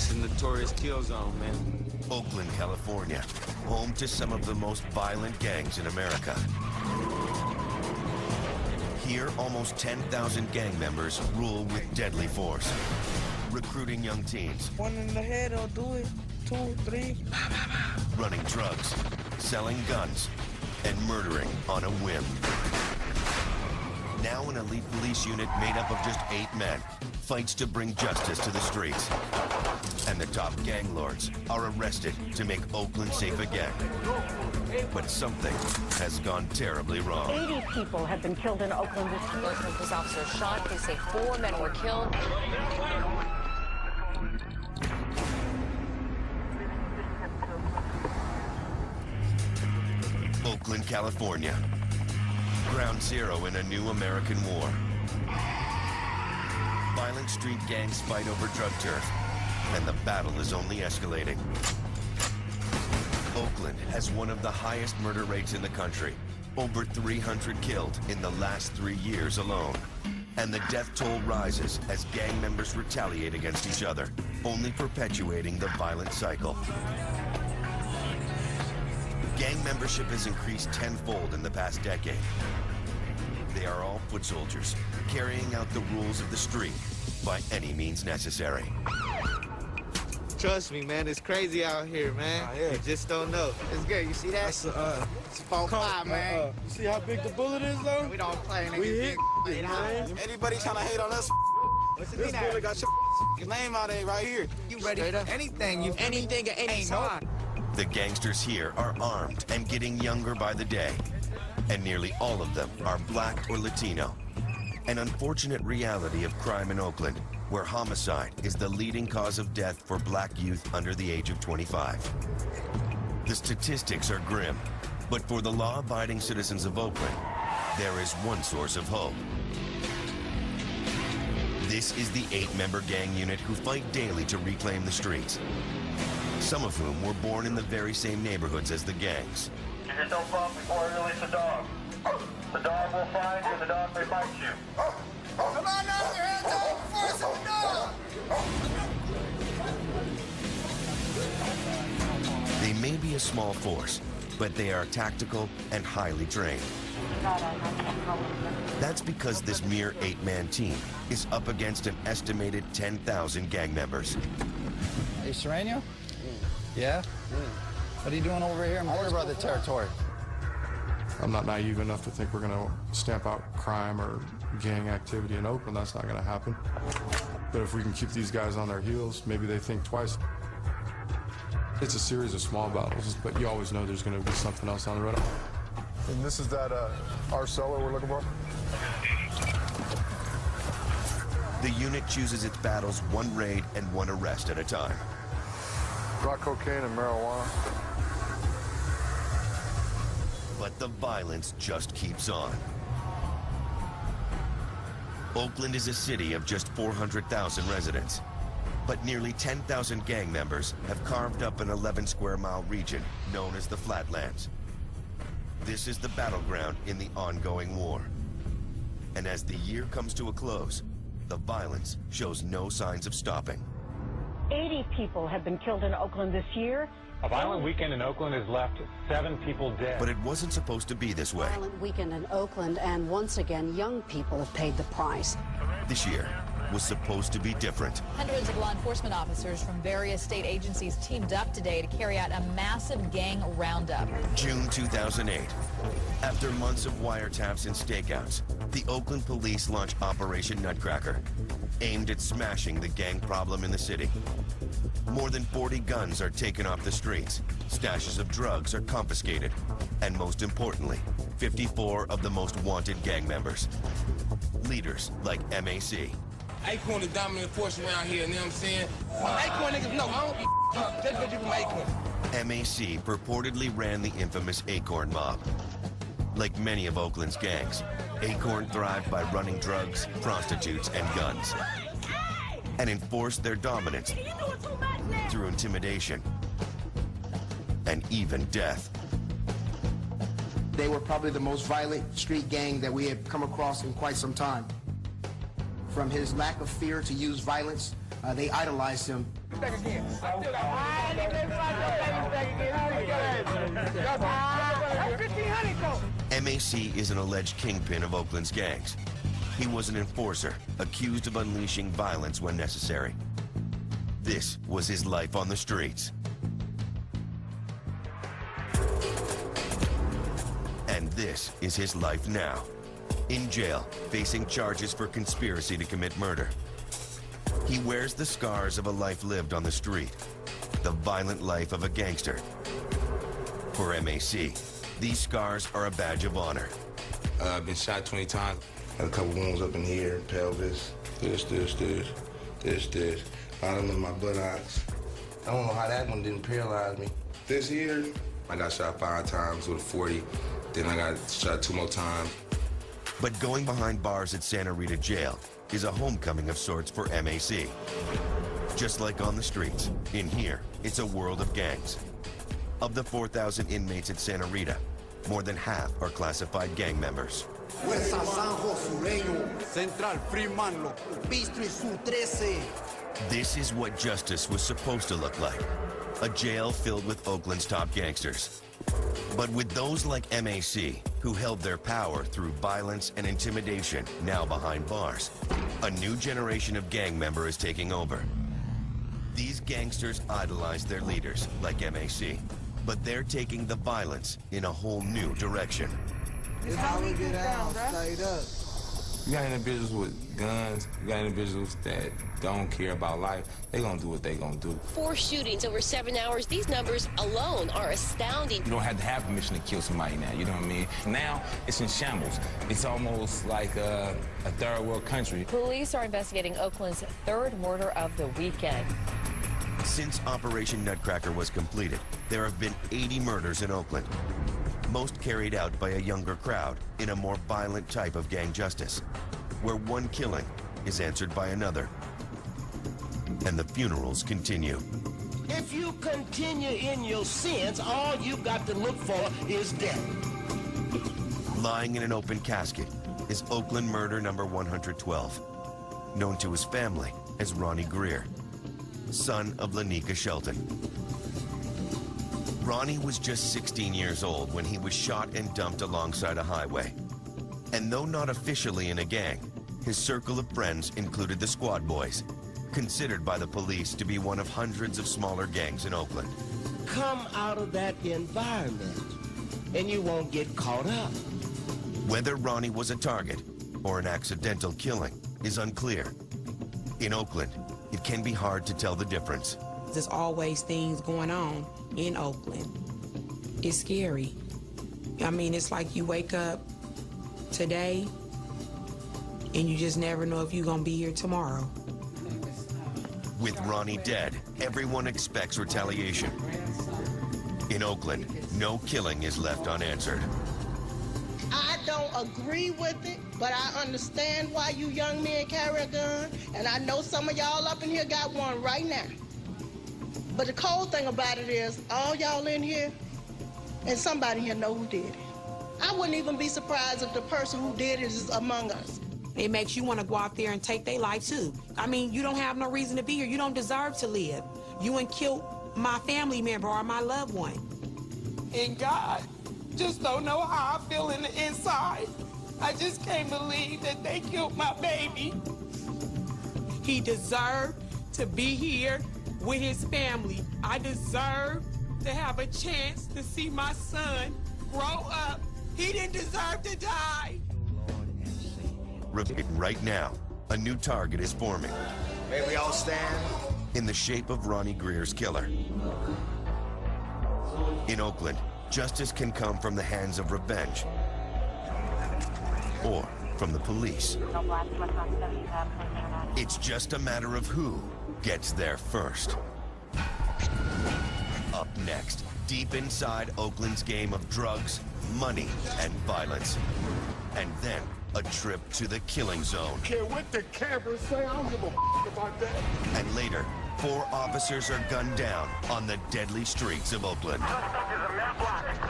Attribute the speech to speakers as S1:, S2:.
S1: It's a notorious kill zone, man.
S2: Oakland, California, home to some of the most violent gangs in America. Here, almost 10,000 gang members rule with deadly force, recruiting young teens.
S3: One in the head, I'll do it. 2, 3.
S2: Running drugs, selling guns, and murdering on a whim. Now an elite police unit made up of just 8 men fights to bring justice to the streets. And the top gang lords are arrested to make Oakland safe again. But something has gone terribly wrong.
S4: 80 people have been killed in Oakland this year.
S5: Police officers shot. They say 4 men were killed.
S2: Oakland, California. Ground zero in a new American war. Violent street gangs fight over drug turf, and the battle is only escalating. Oakland has one of the highest murder rates in the country. Over 300 killed in the last 3 years alone. And the death toll rises as gang members retaliate against each other, only perpetuating the violent cycle. Gang membership has increased tenfold in the past decade. They are all foot soldiers, carrying out the rules of the street by any means necessary.
S6: Trust me, man, it's crazy out here, man.
S3: Yeah.
S6: You just don't know. It's good, you see that?
S3: That's
S6: It's 4-5, man.
S3: You see how big the bullet is, though?
S6: We don't play, nigga.
S3: We hit
S6: Big,
S3: man.
S6: Anybody trying to hate on us? What's
S3: This bullet got
S6: your name out there right here. You ready for anything, anything at any time.
S2: The gangsters here are armed and getting younger by the day. And nearly all of them are black or Latino. An unfortunate reality of crime in Oakland, where homicide is the leading cause of death for black youth under the age of 25. The statistics are grim, but for the law-abiding citizens of Oakland, there is one source of hope. This is the 8-member gang unit who fight daily to reclaim the streets. Some of whom were born in the very same neighborhoods as the gangs.
S7: You just don't bump before I release the dog. The dog will find you, the dog may bite you.
S6: Come on, knock your hands up before it's the dog!
S2: They may be a small force, but they are tactical and highly trained. That's because this mere 8-man team is up against an estimated 10,000 gang members.
S8: Hey, Sereno? Yeah? What are you doing over here in Border Brother territory?
S9: I'm not naive enough to think we're going to stamp out crime or gang activity in Oakland. That's not going to happen. But if we can keep these guys on their heels, maybe they think twice. It's a series of small battles, but you always know there's going to be something else on the road.
S10: And this is that our seller we're looking for?
S2: The unit chooses its battles one raid and one arrest at a time.
S10: Rock cocaine and marijuana.
S2: But the violence just keeps on. Oakland is a city of just 400,000 residents, but nearly 10,000 gang members have carved up an 11-square-mile region known as the Flatlands. This is the battleground in the ongoing war. And as the year comes to a close, the violence shows no signs of stopping.
S4: 80 people have been killed in Oakland this year.
S11: A violent weekend in Oakland has left 7 people dead.
S2: But it wasn't supposed to be this way.
S12: Violent weekend in Oakland, and once again, young people have paid the price.
S2: This year was supposed to be different.
S5: Hundreds of law enforcement officers from various state agencies teamed up today to carry out a massive gang roundup.
S2: June 2008. After months of wiretaps and stakeouts, the Oakland police launched Operation Nutcracker, aimed at smashing the gang problem in the city. More than 40 guns are taken off the streets, stashes of drugs are confiscated, and most importantly, 54 of the most wanted gang members. Leaders like MAC.
S6: Acorn is dominant force around here, you know what I'm saying? Acorn niggas, no, I don't be just because you from Acorn.
S2: MAC purportedly ran the infamous Acorn Mob. Like many of Oakland's gangs, Acorn thrived by running drugs, prostitutes, and guns, and enforced their dominance through intimidation and even death.
S13: They were probably the most violent street gang that we had come across in quite some time. from his lack of fear to use violence. They idolized him.
S2: MAC is an alleged kingpin of Oakland's gangs. He was an enforcer, accused of unleashing violence when necessary. This was his life on the streets. And this is his life now. In jail, facing charges for conspiracy to commit murder. He wears the scars of a life lived on the street. The violent life of a gangster. For MAC, these scars are a badge of honor.
S6: I've been shot 20 times. Had a couple wounds up in here, pelvis. This. Bottom of my buttocks. I don't know how that one didn't paralyze me. This here, I got shot 5 times with a 40. Then I got shot 2 more times.
S2: But going behind bars at Santa Rita Jail is a homecoming of sorts for MAC. Just like on the streets, in here, it's a world of gangs. Of the 4,000 inmates at Santa Rita, more than half are classified gang members. This is what justice was supposed to look like. A jail filled with Oakland's top gangsters. But with those like MAC, who held their power through violence and intimidation, now behind bars, a new generation of gang member is taking over. These gangsters idolize their leaders, like MAC, but they're taking the violence in a whole new direction.
S3: It's how we get down, straight up.
S6: You got individuals with guns, you got individuals that don't care about life. They gonna do what they gonna do.
S14: 4 shootings over 7 hours. These numbers alone are astounding.
S6: You don't have to have permission to kill somebody now, you know what I mean? Now, it's in shambles. It's almost like a third world country.
S5: Police are investigating Oakland's 3rd murder of the weekend.
S2: Since Operation Nutcracker was completed, there have been 80 murders in Oakland. Most carried out by a younger crowd in a more violent type of gang justice, where one killing is answered by another. And the funerals continue.
S15: If you continue in your sins, all you got to look for is death.
S2: Lying in an open casket is Oakland murder number 112, known to his family as Ronnie Greer, son of Lanika Shelton. Ronnie was just 16 years old when he was shot and dumped alongside a highway. And though not officially in a gang, his circle of friends included the Squad Boys, considered by the police to be one of hundreds of smaller gangs in Oakland.
S15: Come out of that environment, and you won't get caught up.
S2: Whether Ronnie was a target or an accidental killing is unclear. In Oakland, it can be hard to tell the difference.
S16: There's always things going on in Oakland. It's scary. I mean, it's like you wake up today and you just never know if you're gonna be here tomorrow.
S2: With Ronnie dead, everyone expects retaliation. In Oakland, no killing is left unanswered.
S17: I don't agree with it, but I understand why you young men carry a gun, and I know some of y'all up in here got one right now. But the cold thing about it is, all y'all in here, and somebody here know who did it. I wouldn't even be surprised if the person who did it is among us.
S16: It makes you want to go out there and take their life too. I mean, you don't have no reason to be here. You don't deserve to live. You ain't killed my family member or my loved one.
S18: And God just don't know how I feel in the inside. I just can't believe that they killed my baby.
S16: He deserved to be here with his family. I deserve to have a chance to see my son grow up. He didn't deserve to die.
S2: Right now, a new target is forming.
S15: May we all stand?
S2: In the shape of Ronnie Greer's killer. In Oakland, justice can come from the hands of revenge or from the police. It's just a matter of who gets there first. Up next, deep inside Oakland's game of drugs, money, and violence. And then a trip to the killing zone.
S10: Care what the cameras say, I don't give a about that.
S2: And later, 4 officers are gunned down on the deadly streets of Oakland.
S7: Suspect is a male black.